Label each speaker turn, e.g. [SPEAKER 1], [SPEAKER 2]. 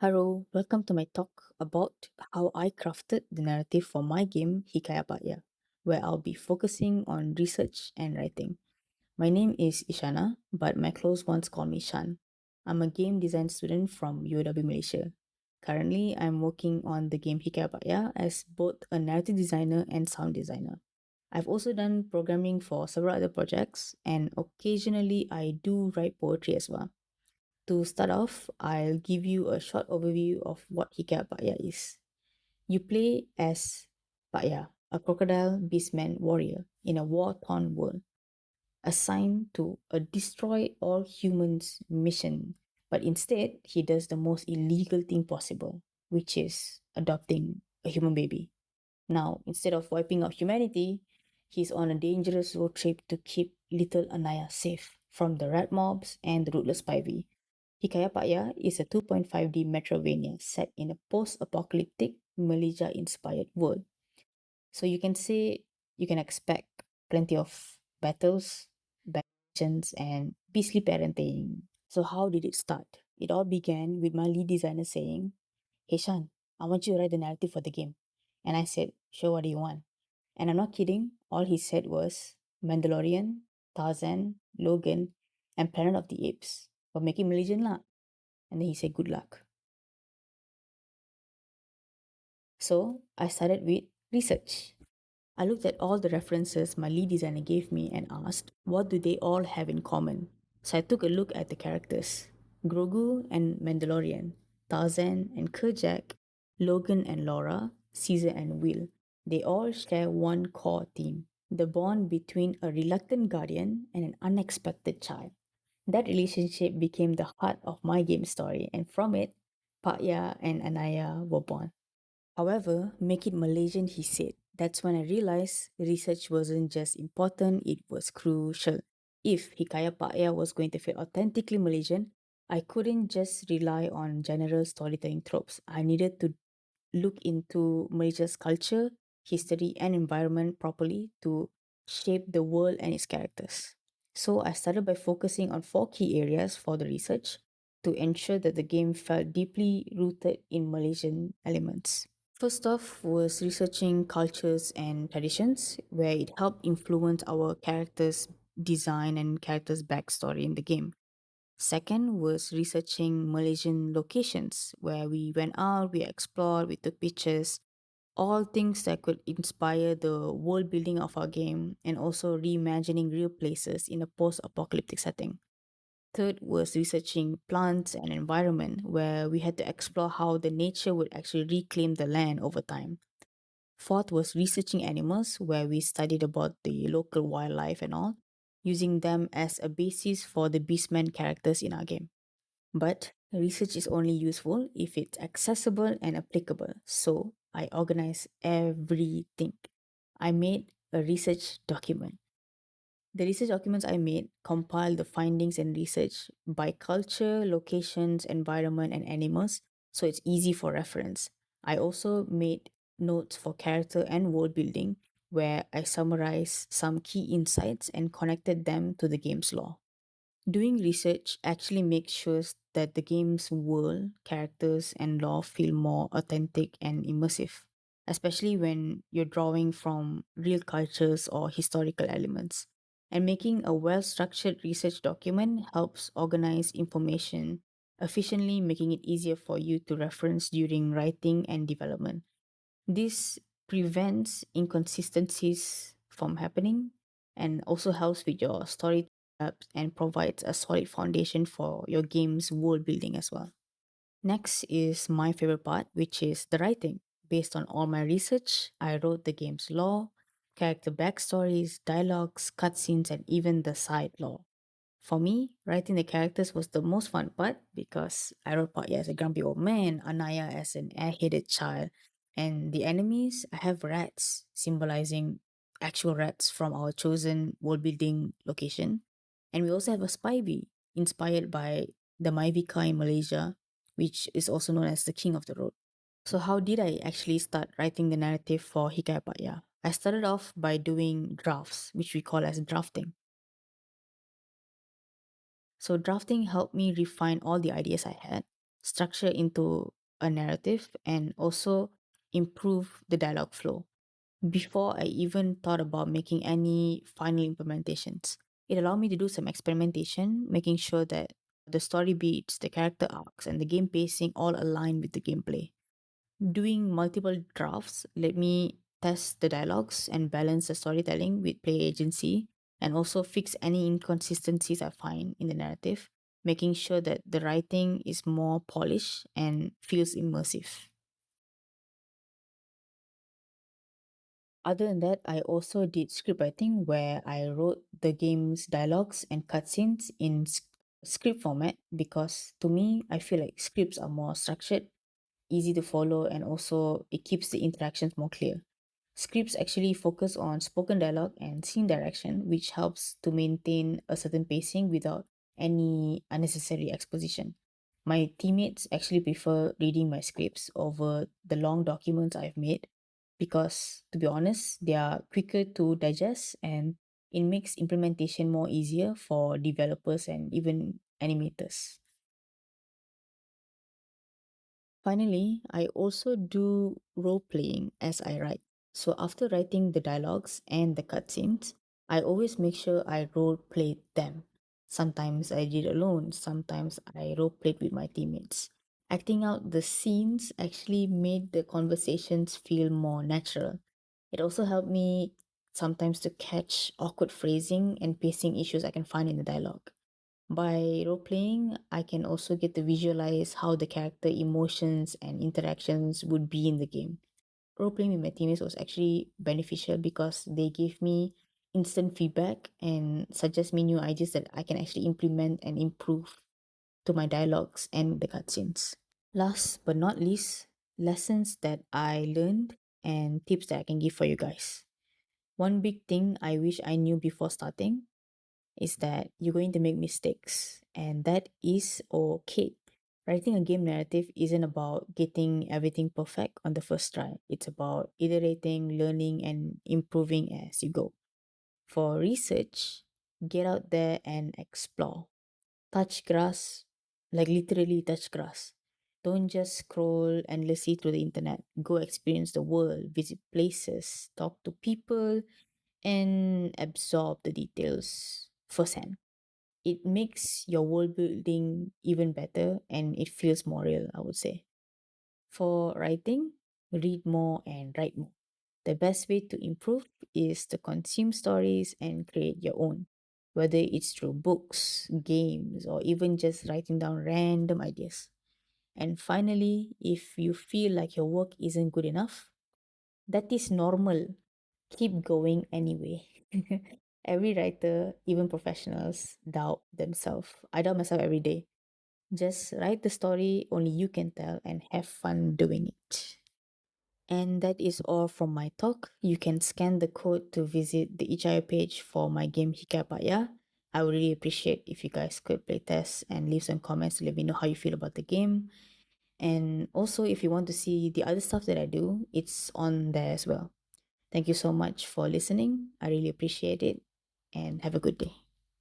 [SPEAKER 1] Hello, welcome to my talk about how I crafted the narrative for my game Hikayat Pak Ya, where I'll be focusing on research and writing. My name is Eishana, but my close ones call me Shan. I'm a game design student from UW Malaysia. Currently, I'm working on the game Hikayat Pak Ya as both a narrative designer and sound designer. I've also done programming for several other projects, and occasionally I do write poetry as well. To start off, I'll give you a short overview of what Hikayat Pak Ya is. You play as Pak Ya, a crocodile beastman warrior in a war-torn world, assigned to a destroy all humans mission. But instead, he does the most illegal thing possible, which is adopting a human baby. Now, instead of wiping out humanity, he's on a dangerous road trip to keep little Anaya safe from the rat mobs and the ruthless Spivey. Hikayat Pak Ya is a 2.5D Metrovania set in a post-apocalyptic Malaysia-inspired world. So you can say you can expect plenty of battles, actions, and beastly parenting. So how did it start? It all began with my lead designer saying, "Hey Shan, I want you to write the narrative for the game." And I said, "Sure, what do you want?" And I'm not kidding. All he said was Mandalorian, Tarzan, Logan, and Planet of the Apes. But make it Malaysian lah. And then he said, "Good luck." So I started with research. I looked at all the references my lead designer gave me and asked, what do they all have in common? So I took a look at the characters Grogu and Mandalorian, Tarzan and Kerjak, Logan and Laura, Caesar and Will. They all share one core theme the bond between a reluctant guardian and an unexpected child. That relationship became the heart of my game story, and from it, Pakya and Anaya were born. However, make it Malaysian, he said. That's when I realized research wasn't just important, it was crucial. If Hikayat Pak Ya was going to feel authentically Malaysian, I couldn't just rely on general storytelling tropes. I needed to look into Malaysia's culture, history, and environment properly to shape the world and its characters. So I started by focusing on four key areas for the research to ensure that the game felt deeply rooted in Malaysian elements. First off was researching cultures and traditions, where it helped influence our characters' design and characters' backstory in the game. Second was researching Malaysian locations, where we went out, we explored, we took pictures, all things that could inspire the world building of our game and also reimagining real places in a post apocalyptic setting. Third was researching plants and environment, where we had to explore how the nature would actually reclaim the land over time. Fourth was researching animals, where we studied about the local wildlife and all, using them as a basis for the beastman characters in our game. But research is only useful if it's accessible and applicable. So I organized everything. I made a research document. The research documents I made compile the findings and research by culture, locations, environment, and animals, so it's easy for reference. I also made notes for character and world building, where I summarized some key insights and connected them to the game's lore. Doing research actually makes sure that the game's world, characters, and lore feel more authentic and immersive, especially when you're drawing from real cultures or historical elements. And making a well structured research document helps organize information efficiently, making it easier for you to reference during writing and development. This prevents inconsistencies from happening and also helps with your story depth and provides a solid foundation for your game's world building as well. Next is my favorite part, which is the writing. Based on all my research, I wrote the game's lore, character backstories, dialogues, cutscenes, and even the side lore. For me, writing the characters was the most fun part because I wrote Pak Ya as a grumpy old man, Anaya as an airheaded child, and the enemies, I have rats, symbolizing actual rats from our chosen world building location. And we also have a spy bee, inspired by the Maivika in Malaysia, which is also known as the king of the road. So how did I actually start writing the narrative for Hikayat Pak Ya? I started off by doing drafts, which we call as drafting. So drafting helped me refine all the ideas I had. structure into a narrative and also improve the dialogue flow before I even thought about making any final implementations. It allowed me to do some experimentation, making sure that the story beats, the character arcs, and the game pacing all align with the gameplay. Doing multiple drafts let me test the dialogues and balance the storytelling with player agency, and also fix any inconsistencies I find in the narrative, making sure that the writing is more polished and feels immersive. Other than that, I also did script writing where I wrote the game's dialogues and cutscenes in script format because to me, I feel like scripts are more structured, easy to follow, and also it keeps the interactions more clear. Scripts actually focus on spoken dialogue and scene direction, which helps to maintain a certain pacing without any unnecessary exposition. My teammates actually prefer reading my scripts over the long documents I've made because, to be honest, they are quicker to digest and it makes implementation more easier for developers and even animators. Finally, I also do role playing as I write. So after writing the dialogues and the cutscenes, I always make sure I role play them. Sometimes I did alone, sometimes I role played with my teammates. Acting out the scenes actually made the conversations feel more natural. It also helped me sometimes to catch awkward phrasing and pacing issues I can find in the dialogue. By role playing, I can also get to visualize how the character emotions and interactions would be in the game. Role playing with my teammates was actually beneficial because they give me instant feedback and suggest me new ideas that I can actually implement and improve to my dialogues and the cutscenes. Last but not least, lessons that I learned and tips that I can give for you guys. One big thing I wish I knew before starting is that you're going to make mistakes, and that is okay. Writing a game narrative isn't about getting everything perfect on the first try, it's about iterating, learning, and improving as you go. For research, get out there and explore. Touch grass, like literally touch grass. Don't just scroll endlessly through the internet. Go experience the world, visit places, talk to people, and absorb the details firsthand. It makes your world building even better and it feels more real, I would say. For writing, read more and write more. The best way to improve is to consume stories and create your own, whether it's through books, games, or even just writing down random ideas. And finally, if you feel like your work isn't good enough, that is normal. Keep going anyway. Every writer, even professionals, doubt themselves. I doubt myself every day. Just write the story only you can tell and have fun doing it. And that is all from my talk. You can scan the code to visit the Ichaya page for my game Hikayat Pak Ya. I would really appreciate if you guys could play test and leave some comments to let me know how you feel about the game. And also, if you want to see the other stuff that I do, it's on there as well. Thank you so much for listening. I really appreciate it and have a good day.